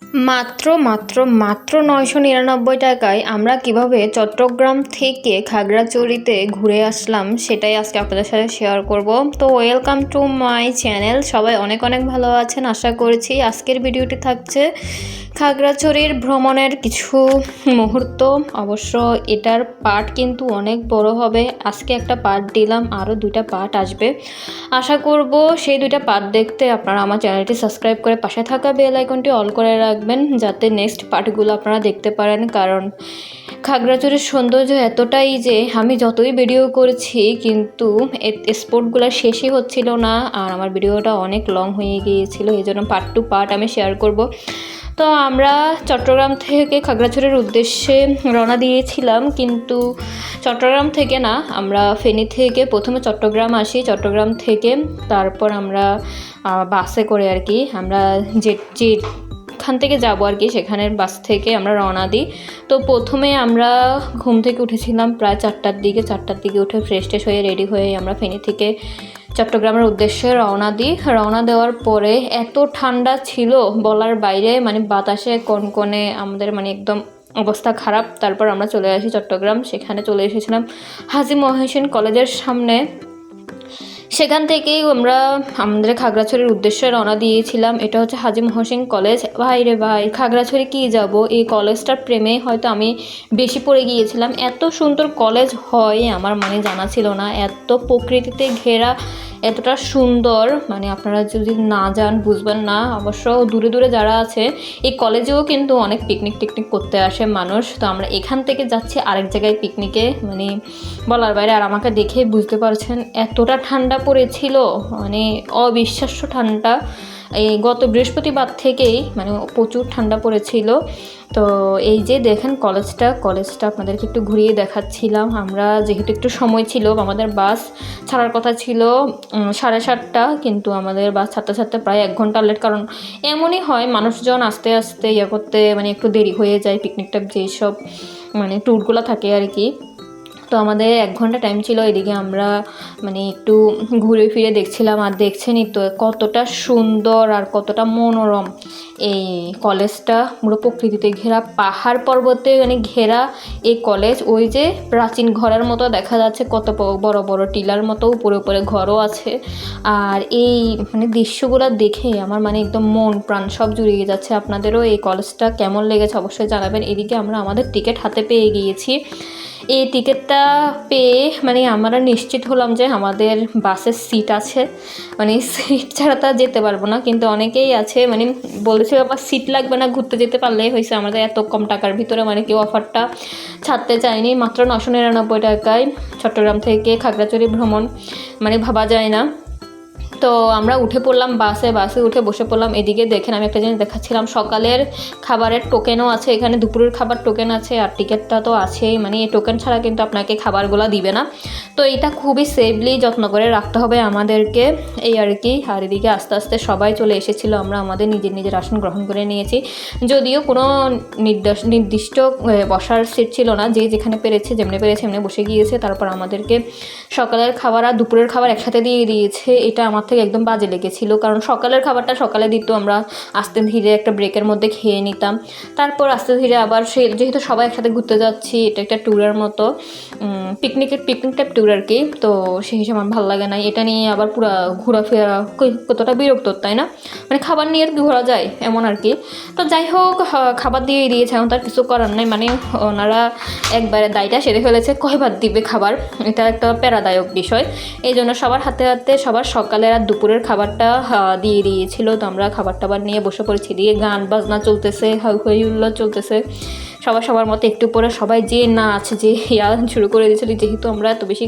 মাত্র মাত্র মাত্র ৯৯৯ টাকায় আমরা কিভাবে চট্টগ্রাম থেকে খাগড়াছড়িতে ঘুরে আসলাম সেটাই আজকে আপনাদের সাথে শেয়ার করব। তো ওয়েলকাম টু মাই চ্যানেল। সবাই অনেক অনেক ভালো আছেন আশা করছি। আজকের ভিডিওটি থাকছে খাগড়াছড়ির ভ্রমণের কিছু মুহূর্ত। অবশ্য এটার পার্ট কিন্তু অনেক বড় হবে। আজকে একটা পার্ট দিলাম, আরও 2টা পার্ট আসবে। আশা করব সেই 2টা পার্ট দেখতে আপনারা আমার চ্যানেলটি সাবস্ক্রাইব করে পাশে থাকা বেল আইকনটি অল করে রাখবেন, যাতে নেক্সট পার্টগুলো আপনারা দেখতে পারেন। কারণ খাগড়াছড়ির সৌন্দর্য এতটাই যে আমি যতই ভিডিও করেছি কিন্তু স্পটগুলো শেষই হচ্ছিল না, আর আমার ভিডিওটা অনেক লং হয়ে গিয়েছিল। এই জন্য পার্ট টু পার্ট আমি শেয়ার করব। তো আমরা চট্টগ্রাম থেকে খাগড়াছড়ির উদ্দেশ্যে রওনা দিয়েছিলাম, কিন্তু চট্টগ্রাম থেকে না, আমরা ফেনী থেকে প্রথমে চট্টগ্রাম আসি। চট্টগ্রাম থেকে তারপর আমরা বাসে করে আর কি আমরা যেখান থেকে যাবো আর কি সেখানের বাস থেকে আমরা রওনা দিই। তো প্রথমে আমরা ঘুম থেকে উঠেছিলাম প্রায় 4টার দিকে উঠে ফ্রেশ ট্রেশ হয়ে রেডি হয়ে আমরা ফেনী থেকে চট্টগ্রামের উদ্দেশ্যে রওনা দিই। রওনা দেওয়ার পরে এত ঠান্ডা ছিল বলার বাইরে, মানে বাতাসে কনকনে আমাদের মানে একদম অবস্থা খারাপ। তারপর আমরা চলে আসি চট্টগ্রাম। সেখানে চলে এসেছিলাম হাজী মহসিন কলেজের সামনে। সেখান থেকেই আমরা আমাদের খাগড়াছড়ির উদ্দেশ্যে রওনা দিয়েছিলাম। এটা হচ্ছে হাজী মহসিন কলেজ। ভাই রে ভাই, খাগড়াছড়ি কি যাব, এই কলেজটার প্রেমে হয়তো আমি বেশি পড়ে গিয়েছিলাম। এত সুন্দর কলেজ হয় আমার মানে জানা ছিল না, এত প্রকৃতিতে ঘেরা, এতটা সুন্দর, মানে আপনারা যদি না যান বুঝবেন না। অবশ্য দূরে দূরে যারা আছে এই কলেজেও কিন্তু অনেক পিকনিক করতে আসে মানুষ। তো আমরা এখান থেকে যাচ্ছি আরেক জায়গায় পিকনিকে, মানে বলার বাইরে। আর আমাকে দেখেই বুঝতে পারছেন এতটা ঠান্ডা পড়েছিল, মানে অবিশ্বাস্য ঠান্ডা। এই গত বৃহস্পতিবার থেকেই মানে প্রচুর ঠান্ডা পড়েছিল। তো এই যে দেখেন কলেজটা আপনাদেরকে একটু ঘুরিয়ে দেখাচ্ছিলাম। আমরা যেহেতু একটু সময় ছিল, আমাদের বাস ছাড়ার কথা ছিল 7:30, কিন্তু আমাদের বাস ছাড়তে প্রায় 1 ঘন্টা লেট। কারণ এমনই হয়, মানুষজন আস্তে আস্তে করতে মানে একটু দেরি হয়ে যায়, পিকনিকটা যেসব মানে ট্যুরগুলো থাকে আর কি। তো আমাদের 1 ঘন্টা টাইম ছিল। এদিকে আমরা মানে একটু ঘুরে ফিরে দেখছিলাম। আর দেখছেনই তো কতটা সুন্দর আর কতটা মনোরম এই কলেজটা। পুরো প্রকৃতিতে ঘেরা, পাহাড় পর্বতে মানে ঘেরা এই কলেজ। ওই যে প্রাচীন ঘরের মতো দেখা যাচ্ছে, কত বড় বড় টিলার মতো উপরে ঘরও আছে। আর এই মানে দৃশ্যগুলো দেখে আমার মানে একদম মন প্রাণ সব জুড়িয়ে যাচ্ছে। আপনাদেরও এই কলেজটা কেমন লেগেছে অবশ্যই জানাবেন। এদিকে আমরা আমাদের টিকিট হাতে পেয়ে গিয়েছি। এই টিকিটটা পেয়ে মানে আমরা নিশ্চিত হলাম যে আমাদের বাসের সিট আছে, মানে সিট ছাড়া তো যেতে পারবো না। কিন্তু অনেকেই আছে মানে বলেছে আবার সিট লাগবে না, ঘুরতে যেতে পারলেই হয়েছে। আমাদের এত কম টাকার ভিতরে মানে কেউ অফারটা ছাড়তে চায়নি। মাত্র 999 টাকায় চট্টগ্রাম থেকে খাগড়াছড়ি ভ্রমণ, মানে ভাবা যায় না। তো আমরা উঠে পড়লাম বাসে উঠে বসে পড়লাম। এদিকে দেখেন আমি একটা জিনিস দেখাচ্ছিলাম, সকালের খাবারের টোকেনও আছে এখানে, দুপুরের খাবার টোকেন আছে, আর টিকিটটা তো আছেই। মানে এই টোকেন ছাড়া কিন্তু আপনাকে খাবারগুলো দিবে না। তো এটা খুবই সেফলি যত্ন করে রাখতে হবে আমাদেরকে, এই আর কি। আর এদিকে আস্তে আস্তে সবাই চলে এসেছিলো, আমরা আমাদের নিজের আসন গ্রহণ করে নিয়েছি। যদিও কোনো নির্দিষ্ট বসার সিট ছিল না, যে যেখানে পেরেছে যেমনি পেরেছে এমনি বসে গিয়েছে। তারপর আমাদেরকে সকালের খাবার আর দুপুরের খাবার একসাথে দিয়ে দিয়েছে। এটা আমার থেকে একদম বাজে লেগেছিল, কারণ সকালের খাবারটা সকালে দিত, আমরা আস্তে ধীরে একটা ব্রেকের মধ্যে খেয়ে নিতাম। তারপর আস্তে ধীরে আবার যেহেতু সবাই একসাথে ঘুরতে যাচ্ছি, এটা একটা ট্যুরের মতো, পিকনিক টাইপ ট্যুর আর কি। তো সেই হিসেবে আমার ভালো লাগে না এটা নিয়ে আবার পুরো ঘোরাফেরা কতটা বিরক্ত, তাই না? মানে খাবার নিয়ে আর কি ঘোরা যায় এমন আর কি। তো যাই হোক, খাবার দিয়ে দিয়েছে, এখন তার কিছু করার নেই। মানে ওনারা একবারে দায়টা সেরে ফেলেছে, কয়বার দিবে খাবার, এটা একটা প্যারাদায়ক বিষয়। এই জন্য সবার হাতে সবার সকালের আর দুপুরের খাবারটা দিয়ে দিয়েছিল। তো আমরা খাবার টাবার নিয়ে বসে পড়েছি। দিয়ে গান বাজনা চলতেছে, হই হুল্লোড় চলতেছে। সবার মতো একটু পরে সবাই যে নাচ যে শুরু করে দিয়েছিল। যেহেতু আমরা এত বেশি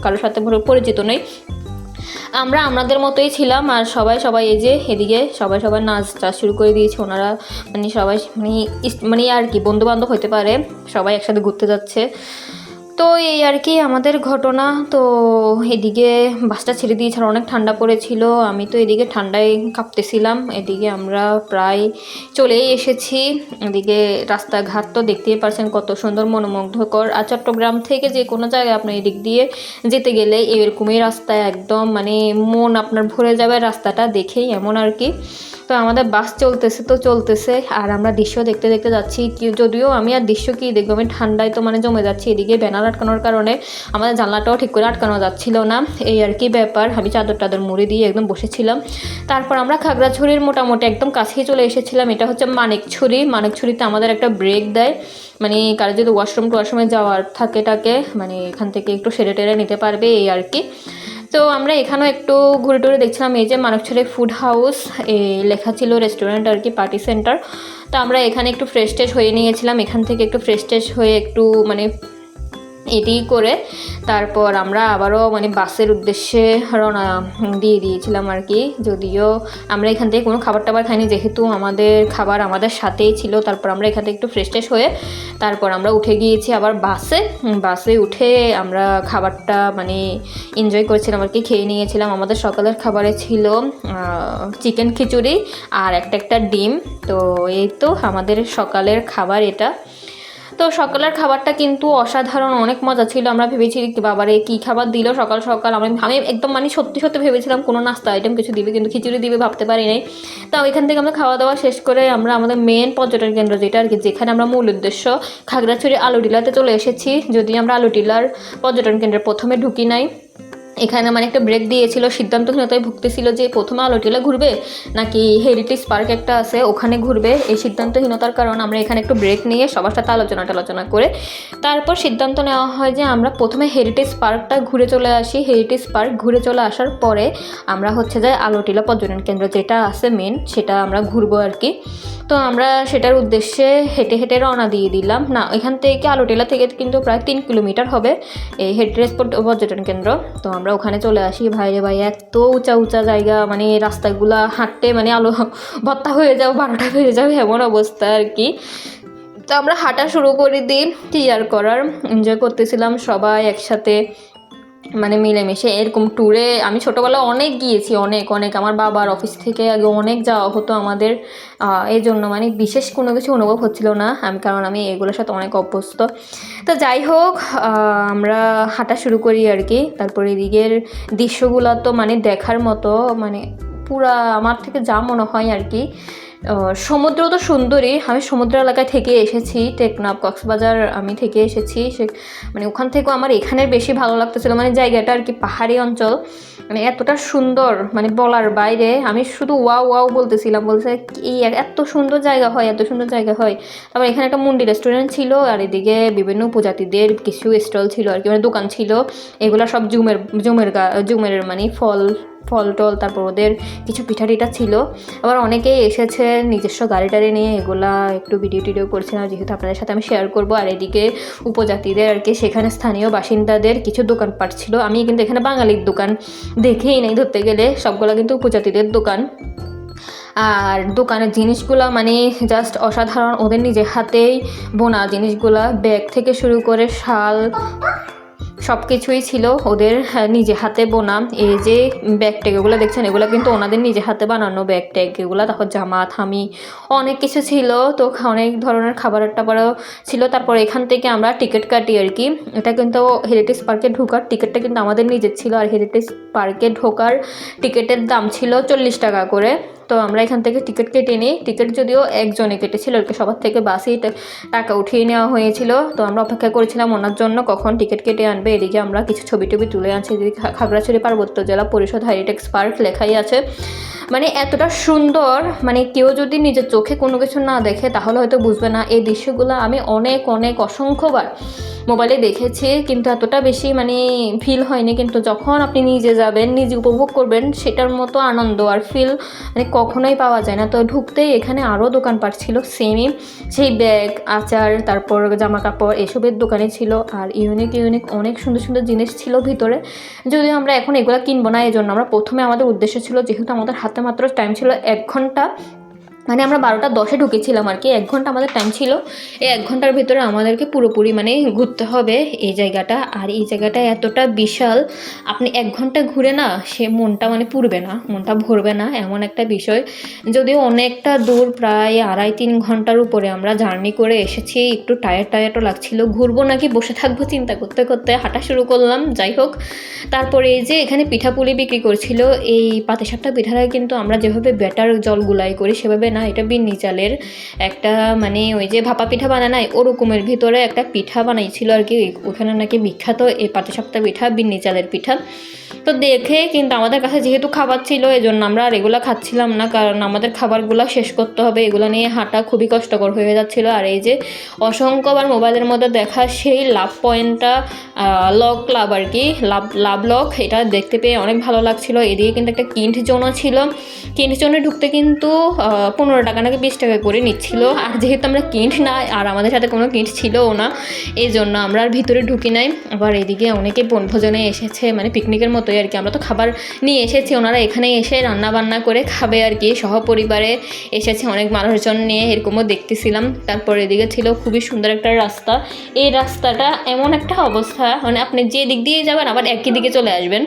কারোর সাথে পরিচিত নই, আমরা আমাদের মতোই ছিলাম। আর সবাই এই যে এদিকে সবাই নাচ শুরু করে দিয়েছে। ওনারা মানে সবাই মানে আর কি বন্ধুবান্ধব হতে পারে, সবাই একসাথে ঘুরতে যাচ্ছে। তো তো এই আর কি আমাদের ঘটনা। তো এদিকে বাসটা ছেড়ে দিয়েছিল, অনেক ঠান্ডা পড়েছিল, আমি তো এদিকে ঠান্ডায় কাঁপতেছিলাম। এদিকে আমরা প্রায় চলেই এসেছি। এদিকে রাস্তাঘাট তো দেখতেই পারছেন কত সুন্দর, মনোমুগ্ধকর। আর চট্টগ্রাম থেকে যে কোনো জায়গায় আপনার এদিক দিয়ে যেতে গেলে এরকমই রাস্তায় একদম মানে মন আপনার ভরে যাবে রাস্তাটা দেখেই, এমন আর কি। তো আমাদের বাস চলতেছে তো চলতেছে, আর আমরা দৃশ্য দেখতে দেখতে যাচ্ছি। যদিও আমি আর দৃশ্য কি দেখবো, আমি ঠান্ডায় তো মানে জমে যাচ্ছি। এদিকে ব্যানার আটকানোর কারণে আমাদের জানলাটাও ঠিক করে আটকানো যাচ্ছিল না, এই আর কি ব্যাপার। আমি চাদর টাদর মুড়ি দিয়ে একদম বসেছিলাম। তারপর আমরা খাগড়াছড়ির মোটামুটি একদম কাছেই চলে এসেছিলাম। এটা হচ্ছে মানিকছড়ি। মানিকছড়িতে আমাদের একটা ব্রেক দেয়, মানে কারো যদি ওয়াশরুমে যাওয়ার থাকে মানে এখান থেকে একটু সেরে টেরে নিতে পারবে, এই আর কি। তো আমরা এখানেও একটু ঘুরে টুরে দেখছিলাম। এই যে মানিকছড়ি ফুড হাউস লেখা ছিল, রেস্টুরেন্ট আর কি, পার্টি সেন্টার। তো আমরা এখানে একটু ফ্রেশ ট্রেশ হয়ে নিয়েছিলাম। এখান থেকে একটু ফ্রেশ ট্রেশ হয়ে একটু মানে এটি করে তারপর আমরা আবারও মানে বাসের উদ্দেশ্যে রওনা দিয়ে দিয়েছিলাম আর কি। যদিও আমরা এখান থেকে কোনো খাবার টাবার খাইনি, যেহেতু আমাদের খাবার আমাদের সাথেই ছিল। তারপর আমরা এখান থেকে একটু ফ্রেশ ট্রেশ হয়ে তারপর আমরা উঠে গিয়েছি আবার বাসে উঠে আমরা খাবারটা মানে এনজয় করেছিলাম আর কি, খেয়ে নিয়েছিলাম। আমাদের সকালের খাবারে ছিল চিকেন খিচুড়ি আর একটা ডিম। তো এই তো আমাদের সকালের খাবার এটা। তো সকালের খাবারটা কিন্তু অসাধারণ, অনেক মজা ছিল। আমরা ভেবেছি বাবারে কী খাবার দিল সকাল সকাল। আমি একদম মানে সত্যি সত্যি ভেবেছিলাম কোনো নাস্তা আইটেম কিছু দিবে, কিন্তু খিচুড়ি দিবে ভাবতে পারি নাই। তো এখান থেকে আমরা খাওয়া দাওয়া শেষ করে আমরা আমাদের মেন পর্যটন কেন্দ্র যেটা আর কি, যেখানে আমরা মূল উদ্দেশ্য খাগড়াছড়ি আলুটিলাতে চলে এসেছি। যদি আমরা আলুটিলার পর্যটন কেন্দ্রে প্রথমে ঢুকি নাই, এখানে মানে একটা ব্রেক দিয়েছিল, সিদ্ধান্তহীনতায় ভুগতেছিল যে প্রথমে আলোটিলা ঘুরবে নাকি হেরিটেজ পার্ক একটা আছে ওখানে ঘুরবে। এই সিদ্ধান্তহীনতার কারণ আমরা এখানে একটু ব্রেক নিয়ে সবার সাথে আলোচনা করে তারপর সিদ্ধান্ত নেওয়া হয় যে আমরা প্রথমে হেরিটেজ পার্কটা ঘুরে চলে আসি। হেরিটেজ পার্ক ঘুরে চলে আসার পরে আমরা হচ্ছে যে আলোটিলা পর্যটন কেন্দ্র যেটা আছে মেন, সেটা আমরা ঘুরবো আর কি। তো আমরা সেটার উদ্দেশ্যে হেঁটে হেঁটে রওনা দিয়ে দিলাম। না, এখান থেকে আলোটিলা থেকে কিন্তু প্রায় 3 কিলোমিটার হবে এই হেরিটেজ পর্যটন কেন্দ্র। তো আমরা ওখানে চলে আসি। ভাইরে ভাই, এত উঁচা উঁচা জায়গা, মানে রাস্তাগুলা হাঁটতে মানে আলো ভত্তা হয়ে যাও, 12টা হয়ে যাবে এমন অবস্থা আর কি। তো আমরা হাঁটা শুরু করে দিই, কি আর করার, এনজয় করতেছিলাম সবাই একসাথে মানে মিলেমিশে। এরকম ট্যুরে আমি ছোটোবেলায় অনেক গিয়েছি, অনেক অনেক। আমার বাবার অফিস থেকে আগে অনেক যাওয়া হতো আমাদের। এই জন্য মানে বিশেষ কোনো কিছু অনুভব হচ্ছিল না কারণ আমি এগুলোর সাথে অনেক অভ্যস্ত। তো যাই হোক, আমরা হাঁটা শুরু করি আর কি। তারপরে এদিকের দৃশ্যগুলো তো মানে দেখার মতো, মানে পুরা আমার থেকে যা মনে হয় আর কি। সমুদ্র তো সুন্দরই। আমি সমুদ্র এলাকায় থেকে এসেছি, টেকনাফ কক্সবাজার আমি থেকে এসেছি। মানে ওখান থেকেও আমার এখানের বেশি ভালো লাগতেছিল, মানে জায়গাটা আর কি, পাহাড়ি অঞ্চল, মানে এতটা সুন্দর মানে বলার বাইরে। আমি শুধু ওয়াও ওয়াও বলতেছিলাম, বলছে এই এত সুন্দর জায়গা হয়, এত সুন্দর জায়গা হয়। তারপর এখানে একটা মুন্ডি রেস্টুরেন্ট ছিল, আর এদিকে বিভিন্ন উপজাতিদের কিছু স্টল ছিল আর কি, মানে দোকান ছিল। এগুলো সব জুমের মানে ফল টল, তারপর ওদের কিছু পিঠা টিঠা ছিল। আবার অনেকেই এসেছে নিজস্ব গাড়ি টাড়ি নিয়ে, এগুলা একটু ভিডিও টিডিও করছিলাম যেহেতু আপনাদের সাথে আমি শেয়ার করবো। আর এদিকে উপজাতিদের আর কি, সেখানে স্থানীয় বাসিন্দাদের কিছু দোকানপাট ছিল। আমি কিন্তু এখানে বাঙালির দোকান দেখেই নেই, ধরতে গেলে সবগুলো কিন্তু উপজাতিদের দোকান। আর দোকানের জিনিসগুলো মানে জাস্ট অসাধারণ, ওদের নিজে হাতেই বোনা জিনিসগুলা, ব্যাগ থেকে শুরু করে শাল সব কিছুই ছিল ওদের নিজে হাতে বোনা। এই যে ব্যাগ ট্যাগ এগুলো দেখছেন, এগুলো কিন্তু ওনাদের নিজে হাতে বানানো ব্যাগ ট্যাগ এগুলো। তারপর জামা থামি অনেক কিছু ছিল। তো অনেক ধরনের খাবারের টাবারও ছিল। তারপর এখান থেকে আমরা টিকিট কাটি আর কি। এটা কিন্তু হেরিটেজ পার্কে ঢোকার টিকিটটা কিন্তু আমাদের নিজের ছিল, আর হেরিটেজ পার্কে ঢোকার টিকিটের দাম ছিল 40 টাকা করে। তো আমরা এখান থেকে টিকিট কেটে নিই। টিকিট যদিও একজনে কেটেছিল আর কি, সবার থেকে বাসেই টাকা উঠিয়ে নেওয়া হয়েছিল। তো আমরা অপেক্ষা করেছিলাম ওনার জন্য কখন টিকিট কেটে আনবে। এদিকে আমরা কিছু ছবি টবি তুলে আনছি। এদিকে খাগড়াছড়ি পার্বত্য জেলা পরিষদ হেরিটেজ পার্ক লেখাই আছে। মানে এতটা সুন্দর, মানে কেউ যদি নিজের চোখে কোনো কিছু না দেখে তাহলে হয়তো বুঝবে না। এই দৃশ্যগুলো আমি অনেক অসংখ্যবার মোবাইলে দেখেছি, কিন্তু এতটা বেশি মানে ফিল হয়নি। কিন্তু যখন আপনি নিজে যাবেন, নিজে উপভোগ করবেন, সেটার মতো আনন্দ আর ফিল মানে কখনোই পাওয়া যায় না। তো ঢুকতেই এখানে আরও দোকানপাট ছিল সেমই, সেই ব্যাগ, আচার, তারপর জামা কাপড় এসবের দোকানে ছিল। আর ইউনিক অনেক সুন্দর সুন্দর জিনিস ছিল ভিতরে। যদিও আমরা এখন এগুলো কিনবো না, এই জন্য আমরা প্রথমে আমাদের উদ্দেশ্য ছিল, যেহেতু আমাদের হাতে মাত্র টাইম ছিল 1 ঘন্টা, মানে আমরা 12টা 10-এ ঢুকেছিলাম আর কি, 1 ঘন্টা আমাদের টাইম ছিল। এই 1 ঘন্টার ভিতরে আমাদেরকে পুরোপুরি মানে ঘুরতে হবে এই জায়গাটা। আর এই জায়গাটা এতটা বিশাল, আপনি 1 ঘন্টা ঘুরে না সে মনটা মানে পুরবে না, মনটা ভরবে না, এমন একটা বিষয়। যদিও অনেকটা দূর, প্রায় 2.5-3 ঘন্টার উপরে আমরা জার্নি করে এসেছি, একটু টায়ার্ডও লাগছিল। ঘুরবো নাকি বসে থাকবো চিন্তা করতে করতে হাঁটা শুরু করলাম। যাই হোক, তারপরে এই যে এখানে পিঠাপুলি বিক্রি করছিল। এই পাটিসাপটা পিঠাটা কিন্তু আমরা যেভাবে ব্যাটার জল গুলাই করি সেভাবে না, এটা বিন্নি চালের একটা মানে ওই যে ভাপা পিঠা বানায় না ওরকমের ভিতরে একটা পিঠা বানাইছিল আর কি। ওখানে নাকি বিখ্যাত এই পাটিসাপটা পিঠা, বিন্নি চালের পিঠা। তো দেখে কিন্তু আমাদের কাছে যেহেতু খাবার ছিল এজন্য আমরা আর এগুলো খাচ্ছিলাম না, কারণ আমাদের খাবারগুলো শেষ করতে হবে, এগুলো নিয়ে হাঁটা খুবই কষ্টকর হয়ে যাচ্ছিল। আর এই যে অসংখ্যবার মোবাইলের মধ্যে দেখা সেই লাভ পয়েন্টটা, লক ক্লাব আর কি, লাভ লক, এটা দেখতে পেয়ে অনেক ভালো লাগছিল। এদিকে কিন্তু একটা কিন্ট জোনও ছিল, কিন্ট জোনে ঢুকতে কিন্তু 15 টাকা নাকি 20 টাকা করে নিচ্ছিল। আর যেহেতু আমরা কিন্ট না আর আমাদের সাথে কোনো কিন্ট ছিলও না, এই জন্য আমরা আর ভিতরে ঢুকি নাই। আবার এদিকে অনেকে বনভোজনে এসেছে, মানে পিকনিকের মতোই আর কি। আমরা তো খাবার নিয়ে এসেছি, ওনারা এখানে এসে রান্না বান্না করে খাবে আর কি, সহপরিবারে এসেছে অনেক মানুষজন নিয়ে, এরকমও দেখতেছিলাম। তারপর এদিকে ছিল খুবই সুন্দর একটা রাস্তা। এই রাস্তাটা এমন একটা অবস্থা, মানে আপনি যে দিক দিয়ে যাবেন আবার একই দিকে চলে আসবেন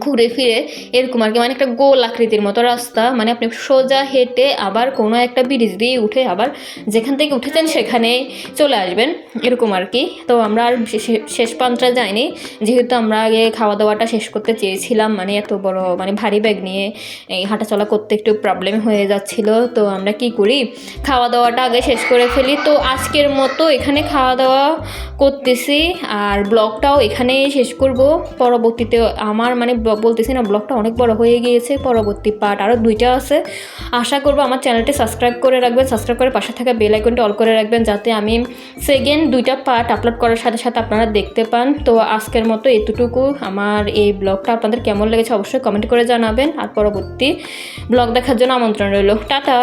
ঘুরে ফিরে, এরকম আর কি। মানে একটা গোল আকৃতির মতো রাস্তা, মানে আপনি সোজা হেঁটে আবার কোনো একটা ব্রিজ দিয়ে উঠে আবার যেখান থেকে উঠেছেন সেখানে চলে আসবেন, এরকম আর কি। তো আমরা আর শেষ প্রান্তে যাইনি, যেহেতু আমরা আগে খাওয়া দাওয়াটা শেষ করতে চেয়েছিলাম। মানে এত বড় মানে ভারী ব্যাগ নিয়ে এই হাঁটাচলা করতে একটু প্রবলেম হয়ে যাচ্ছিল। তো আমরা কি করি, খাওয়া দাওয়াটা আগে শেষ করে ফেলি। তো আজকের মতো এখানে খাওয়া দাওয়া করতেছি, আর ব্লগটাও এখানেই শেষ করব। পরবর্তীতে আমার মানে বলতেছি না, ব্লগটা অনেক বড় হয়ে গিয়েছে, পরবর্তী পার্ট আরও 2টা আছে। আশা করব আমার চ্যানেলটি সাবস্ক্রাইব করে রাখবেন, সাবস্ক্রাইব করে পাশে থাকা বেল আইকনটি অল করে রাখবেন, যাতে আমি সেকেন্ড 2টা পার্ট আপলোড করার সাথে সাথে আপনারা দেখতে পান। তো আজকের মতো এতটুকু। আমার এই ব্লগটা আপনাদের কেমন লেগেছে অবশ্যই কমেন্ট করে জানাবেন, আর পরবর্তী ব্লগ দেখার জন্য আমন্ত্রণ রইল। টাটা।